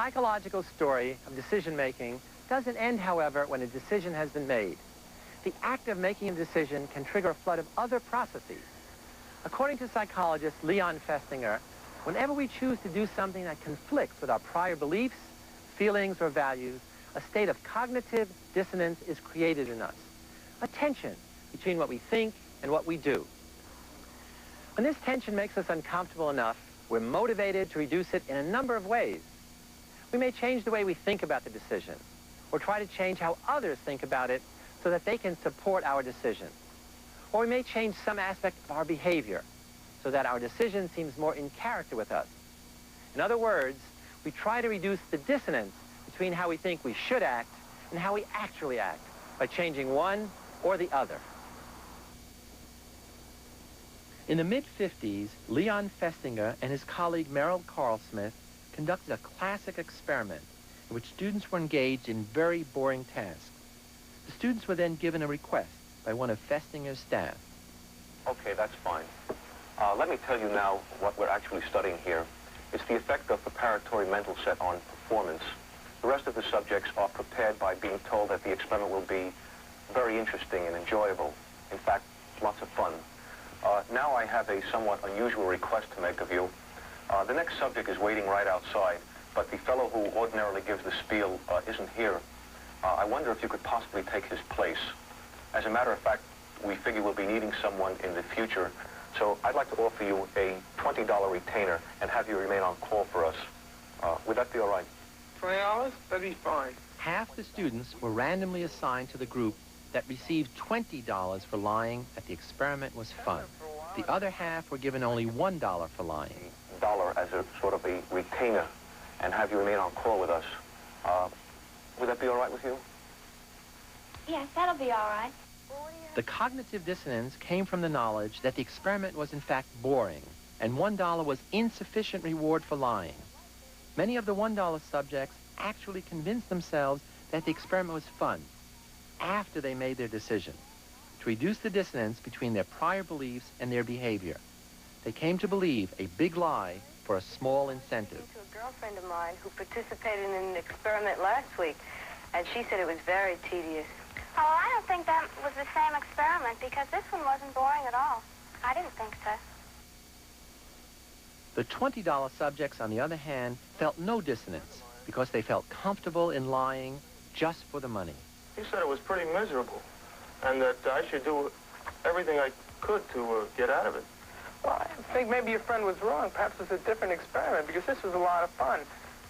psychological story of decision-making doesn't end, however, when a decision has been made. The act of making a decision can trigger a flood of other processes. According to psychologist Leon Festinger, whenever we choose to do something that conflicts with our prior beliefs, feelings, or values, a state of cognitive dissonance is created in us, a tension between what we think and what we do. When this tension makes us uncomfortable enough, we're motivated to reduce it in a number of ways. We may change the way we think about the decision, or try to change how others think about it so that they can support our decision. Or we may change some aspect of our behavior so that our decision seems more in character with us. In other words, we try to reduce the dissonance between how we think we should act and how we actually act by changing one or the other. In the mid-50s, Leon Festinger and his colleague Merrill Carlsmith conducted a classic experiment in which students were engaged in very boring tasks. The students were then given a request by one of Festinger's staff. Okay, that's fine. Let me tell you now what we're actually studying here. It's the effect of preparatory mental set on performance. The rest of the subjects are prepared by being told that the experiment will be very interesting and enjoyable. In fact, lots of fun. Now I have a somewhat unusual request to make of you. The next subject is waiting right outside, but the fellow who ordinarily gives the spiel isn't here. I wonder if you could possibly take his place. As a matter of fact, we figure we'll be needing someone in the future, so I'd like to offer you a $20 retainer and have you remain on call for us. Would that be all right? $20? That'd be fine. Half the students were randomly assigned to the group that received $20 for lying that the experiment was fun. The other half were given only $1 for lying. $1 as a sort of a retainer and have you remain on call with us. Would that be all right with you? Yes, that'll be all right. The cognitive dissonance came from the knowledge that the experiment was in fact boring and $1 was insufficient reward for lying. Many of the $1 subjects actually convinced themselves that the experiment was fun after they made their decision, to reduce the dissonance between their prior beliefs and their behavior. They came to believe a big lie for a small incentive. To a girlfriend of mine who participated in an experiment last week, and she said it was very tedious. Oh, I don't think that was the same experiment because this one wasn't boring at all. I didn't think so. The $20 subjects, on the other hand, felt no dissonance because they felt comfortable in lying just for the money. He said it was pretty miserable and that I should do everything I could to get out of it. Well, I think maybe your friend was wrong. Perhaps it's a different experiment because this was a lot of fun.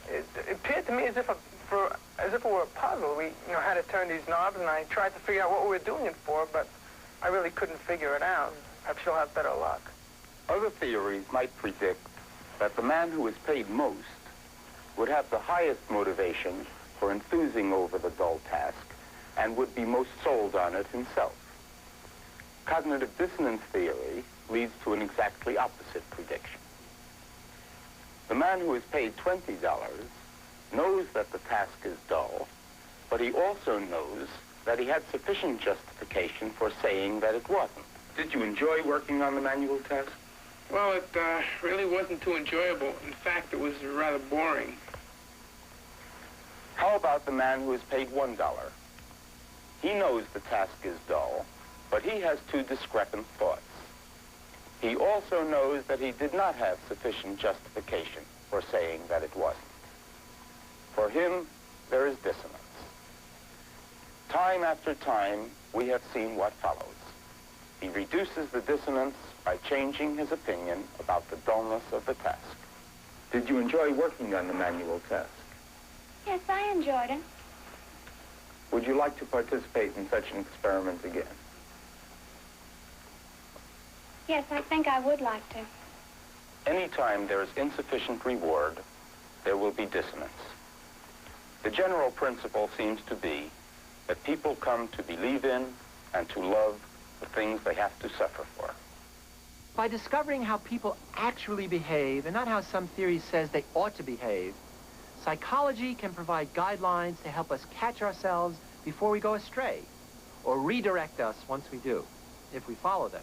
It appeared to me as if it were a puzzle. We had to turn these knobs, and I tried to figure out what we were doing it for, but I really couldn't figure it out. Perhaps you'll have better luck. Other theories might predict that the man who is paid most would have the highest motivation for enthusing over the dull task and would be most sold on it himself. Cognitive dissonance theory leads to an exactly opposite prediction. The man who is paid $20 knows that the task is dull, but he also knows that he had sufficient justification for saying that it wasn't. Did you enjoy working on the manual test? Well, it really wasn't too enjoyable. In fact, it was rather boring. How about the man who is paid $1? He knows the task is dull, but he has two discrepant thoughts. He also knows that he did not have sufficient justification for saying that it wasn't. For him, there is dissonance. Time after time, we have seen what follows. He reduces the dissonance by changing his opinion about the dullness of the task. Did you enjoy working on the manual test? Yes, I enjoyed it. Would you like to participate in such an experiment again? Yes, I think I would like to. Anytime there is insufficient reward, there will be dissonance. The general principle seems to be that people come to believe in and to love the things they have to suffer for. By discovering how people actually behave and not how some theory says they ought to behave, psychology can provide guidelines to help us catch ourselves before we go astray, or redirect us once we do, if we follow them.